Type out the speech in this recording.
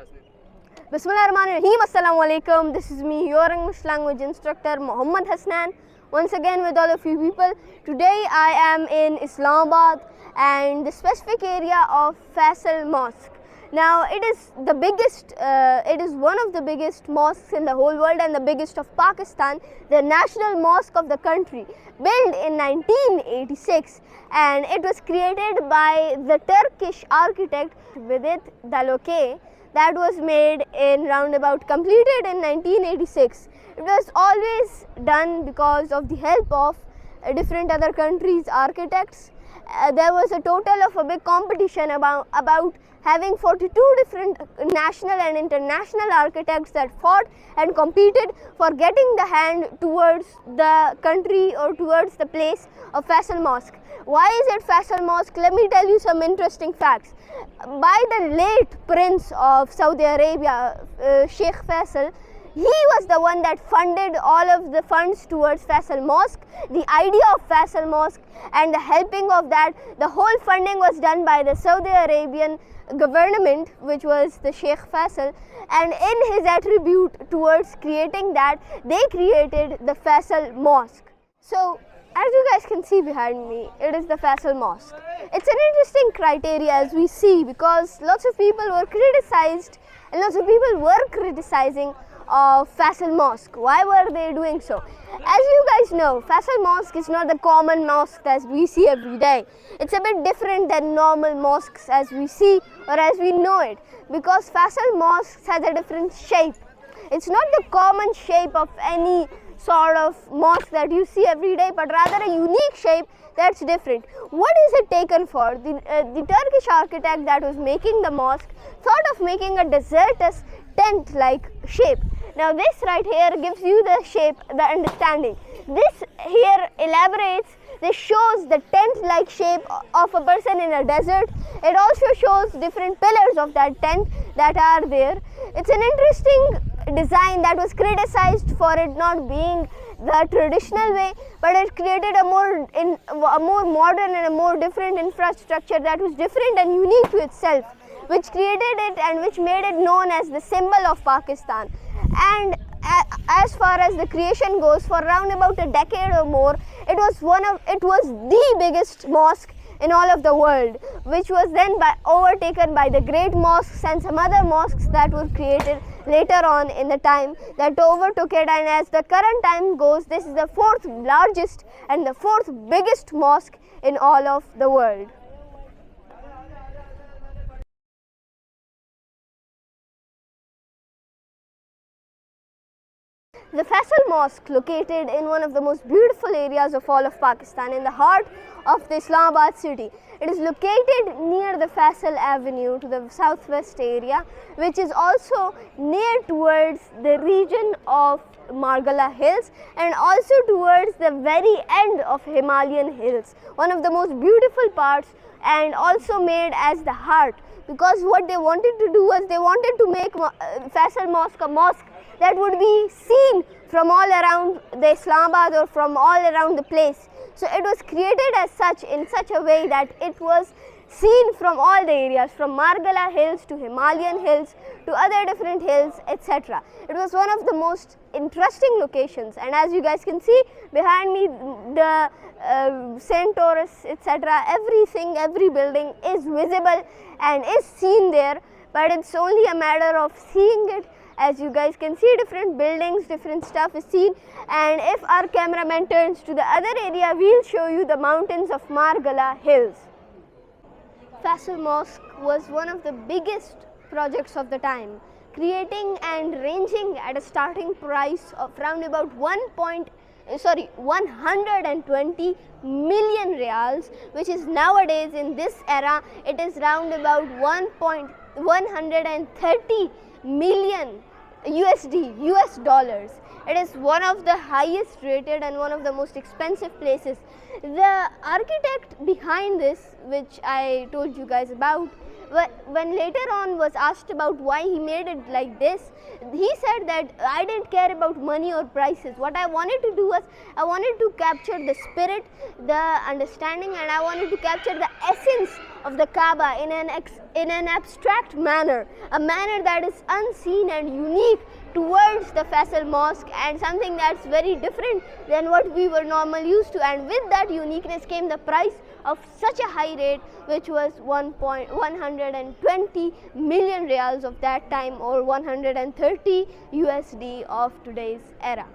Hasnain. Bismillahirrahmanirrahim. Assalamu alaikum. This is me, your English language instructor, Muhammad Hasnain. Once again with all of you people. Today I am in Islamabad and the specific area of Faisal Mosque. Now it is the biggest, it is one of the biggest mosques in the whole world and the biggest of Pakistan, the national mosque of the country, built in 1986, and it was created by the Turkish architect Vidit Daloke. That was made in roundabout, completed in 1986. It was always done because of the help of different other countries' architects. There was a total of a big competition about having 42 different national and international architects that fought and competed for getting the hand towards the country or towards the place of Faisal Mosque. Why is it Faisal Mosque? Let me tell you some interesting facts. By the late Prince of Saudi Arabia, Shah Faisal, he was the one that funded all of the funds towards Faisal Mosque. The idea of Faisal Mosque and the helping of that, the whole funding was done by the Saudi Arabian government, which was the Sheikh Faisal, and in his attribute towards creating that, they created the Faisal Mosque. So, as you guys can see behind me, it is the Faisal Mosque. It's an interesting criteria as we see, because lots of people were criticized and lots of people were criticizing Faisal Mosque. Why were they doing so? As you guys know, Faisal Mosque is not the common mosque as we see every day. It's a bit different than normal mosques as we see or as we know it, because Faisal Mosque has a different shape. It's not the common shape of any sort of mosque that you see every day, but rather a unique shape that's different. What is it taken for? The Turkish architect that was making the mosque thought of making a desertous tent-like shape. Now this right here gives you the shape, the understanding. This here elaborates, this shows the tent-like shape of a person in a desert. It also shows different pillars of that tent that are there. It's an interesting design that was criticized for it not being the traditional way, but it created a more modern and a more different infrastructure that was different and unique to itself, which created it and which made it known as the symbol of Pakistan. And as far as the creation goes, for around about a decade or more, it was the biggest mosque in all of the world, which was then overtaken by the great mosques and some other mosques that were created later on in the time that overtook it. And as the current time goes, this is the fourth largest and the fourth biggest mosque in all of the world. The Faisal Mosque, located in one of the most beautiful areas of all of Pakistan, in the heart of the Islamabad city. It is located near the Faisal Avenue to the southwest area, which is also near towards the region of Margala Hills and also towards the very end of Himalayan Hills, one of the most beautiful parts, and also made as the heart, because what they wanted to do was they wanted to make Faisal Mosque a mosque that would be seen from all around the Islamabad or from all around the place. So it was created as such, in such a way that it was seen from all the areas, from Margala Hills to Himalayan Hills to other different hills, etc. It was one of the most interesting locations, and as you guys can see behind me, the St. Taurus, etc., everything, every building is visible and is seen there, but it's only a matter of seeing it. As you guys can see, different buildings, different stuff is seen, and if our cameraman turns to the other area, we'll show you the mountains of Margala Hills. Faisal Mosque was one of the biggest projects of the time, creating and ranging at a starting price of round about 120 million reals, which is nowadays in this era, it is round about 130 million US dollars. It is one of the highest rated and one of the most expensive places. The architect behind this, which I told you guys about, when later on was asked about why he made it like this, he said that I didn't care about money or prices. What I wanted to do was I wanted to capture the spirit, the understanding, and I wanted to capture the essence of the Kaaba in an abstract manner, a manner that is unseen and unique towards the Faisal Mosque, and something that's very different than what we were normally used to. And with that uniqueness came the price of such a high rate, which was 120 million riyals of that time, or 130 USD of today's era.